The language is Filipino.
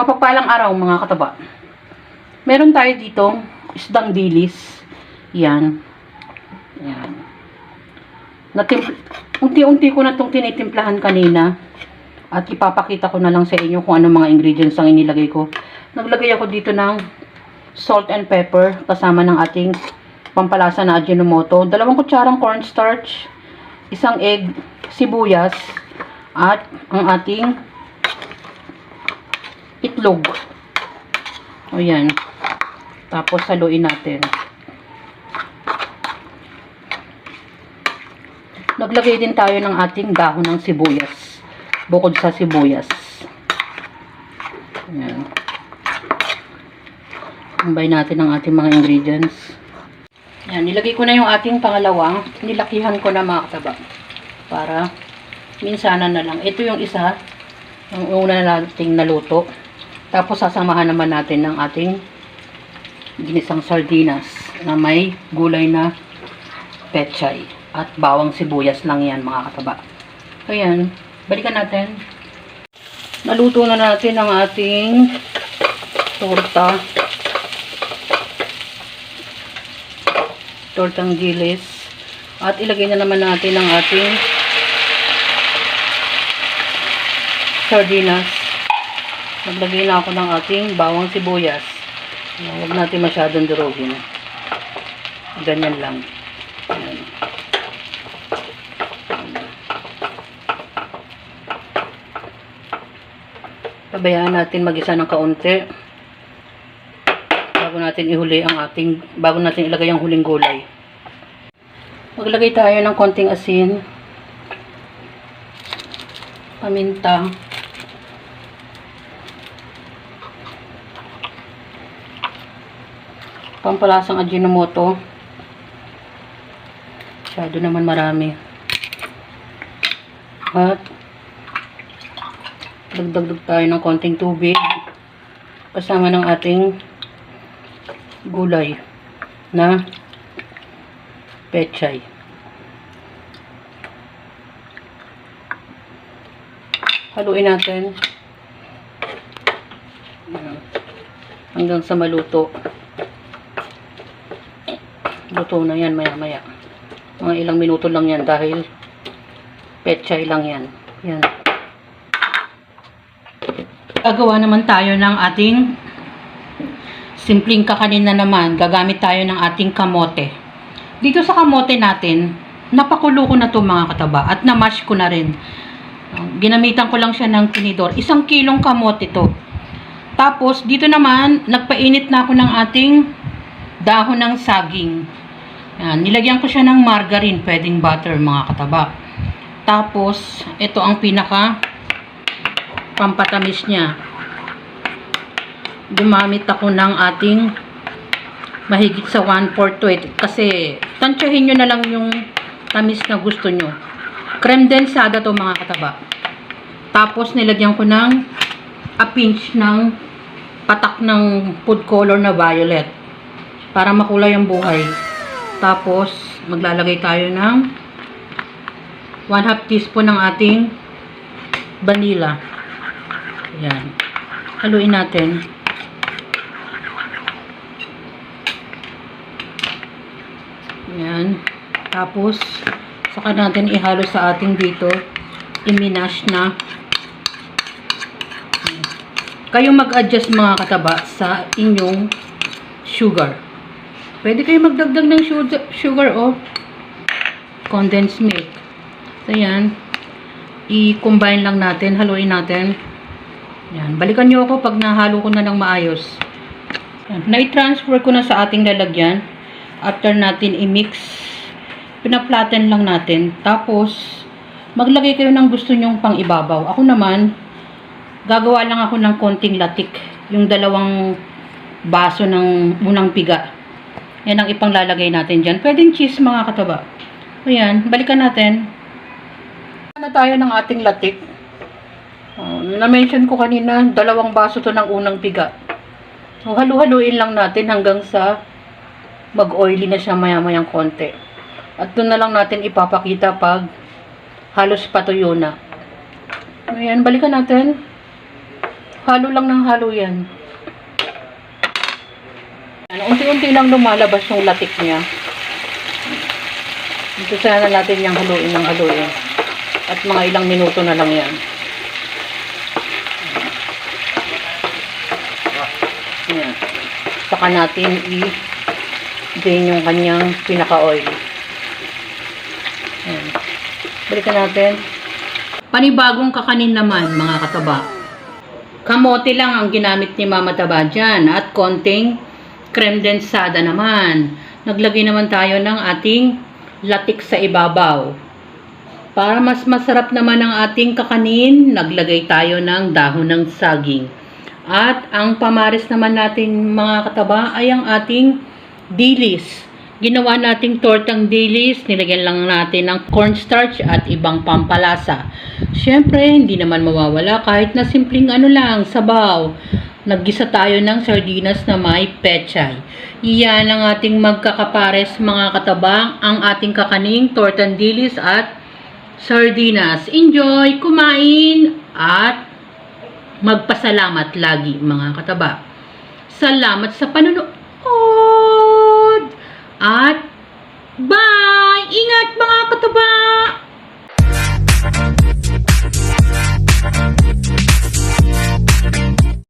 Mapagpalang araw mga kataba. Meron tayo ditong isdang dilis. Yan. Yan. Unti-unti ko na itong tinitimplahan kanina. At ipapakita ko na lang sa inyo kung ano mga ingredients ang inilagay ko. Naglagay ako dito ng salt and pepper kasama ng ating pampalasa na Ajinomoto. 2 kutsarang cornstarch, 1 egg, sibuyas, at ang ating itlog. O yan. Tapos haluin natin. Naglagay din tayo ng ating dahon ng sibuyas. Bukod sa sibuyas. Ayan. Combine natin ang ating mga ingredients. Ayan. Nilagay ko na yung ating pangalawang. Nilakihan ko na mga kataba. Para minsanan na lang. Ito yung isa. Yung una nating naluto. Tapos sasamahan naman natin ng ating ginisang sardinas na may gulay na pechay. At bawang sibuyas lang yan mga kataba. So yan. Balikan natin. Naluto na natin ang ating torta. Tortang dilis. At ilagay na naman natin ang ating sardinas. Naglagay na ako ng ating bawang sibuyas. Huwag natin masyadong durugin. Ganyan lang. Ayan. Pabayaan natin mag-isa ng kaunti. Bago natin ilagay ang huling gulay. Maglagay tayo ng konting asin. Paminta. Pampalasang Ajinomoto. Masyado naman marami. At dagdag tayo ng konting tubig kasama ng ating gulay na pechay. Haluin natin hanggang sa maluto. Luto na yan maya maya. Mga ilang minuto lang yan dahil pechay lang yan. Yan. Gagawa naman tayo ng ating simpleng kakanin na naman. Gagamit tayo ng ating kamote. Dito sa kamote natin, napakulo ko na ito mga kataba at na-mash ko na rin. Ginamitan ko lang siya ng tinidor. 1 kilong kamote to. Tapos dito naman, nagpainit na ako ng ating dahon ng saging. Yan, nilagyan ko siya ng margarine, pwedeng butter mga kataba. Tapos, ito ang pinaka pampatamis niya. Gumamit ako ng ating mahigit sa 1/4 to it. Kasi, tansyahin nyo na lang yung tamis na gusto nyo. Creme densada to mga kataba. Tapos, nilagyan ko ng a pinch ng patak ng food color na violet. Para makulay ang buhay. Tapos, maglalagay tayo ng 1/2 teaspoon ng ating vanilla. Ayan. Haluin natin. Ayan. Tapos, saka natin ihalo sa ating dito. I-minash na. Kayo mag-adjust mga kataba sa inyong sugar. Pwede kayo magdagdag ng sugar o condensed milk. So, yan. I-combine lang natin. Haluin natin. Yan. Balikan nyo ako pag nahalo ko na ng maayos. Na-transfer ko na sa ating lalagyan. After natin i-mix, pina-flatten lang natin. Tapos, maglagay kayo ng gusto nyong pang ibabaw. Ako naman, gagawa lang ako ng konting latik. Yung 2 baso ng unang piga. Yan ang ipanglalagay natin dyan. Pwedeng cheese mga kataba. Ayan, balikan natin. Na tayo ng ating latik. Na-mention ko kanina, 2 baso to ng unang piga. So, halu-haluin lang natin hanggang sa mag-oily na siya maya-mayang konti. At doon na lang natin ipapakita pag halos patuyo na. Ayan, balikan natin. Halo lang ng halo yan. Ano, unti-unti lang lumalabas yung latik niya. Ito sana natin yung haluin ng haluin. At mga ilang minuto na lang yan. Ayan. Saka natin i-drain yung kanyang pinaka-oil. Ayan. Balikan natin. Panibagong kakanin naman, mga kataba. Kamote lang ang ginamit ni Mama Taba dyan. At konting creme densada naman. Naglagay naman tayo ng ating latik sa ibabaw. Para mas masarap naman ang ating kakanin, naglagay tayo ng dahon ng saging. At ang pamaris naman natin mga kataba ay ang ating dilis. Ginawa nating tortang dilis, nilagyan lang natin ng cornstarch at ibang pampalasa. Siyempre, hindi naman mawawala kahit na simpleng ano lang, sabaw. Naggisa tayo ng sardinas na may pechay. Iyan ang ating magkakapares mga katabang, ang ating kakaning tortang dilis at sardinas. Enjoy, kumain, at magpasalamat lagi mga kataba. Salamat sa panonood.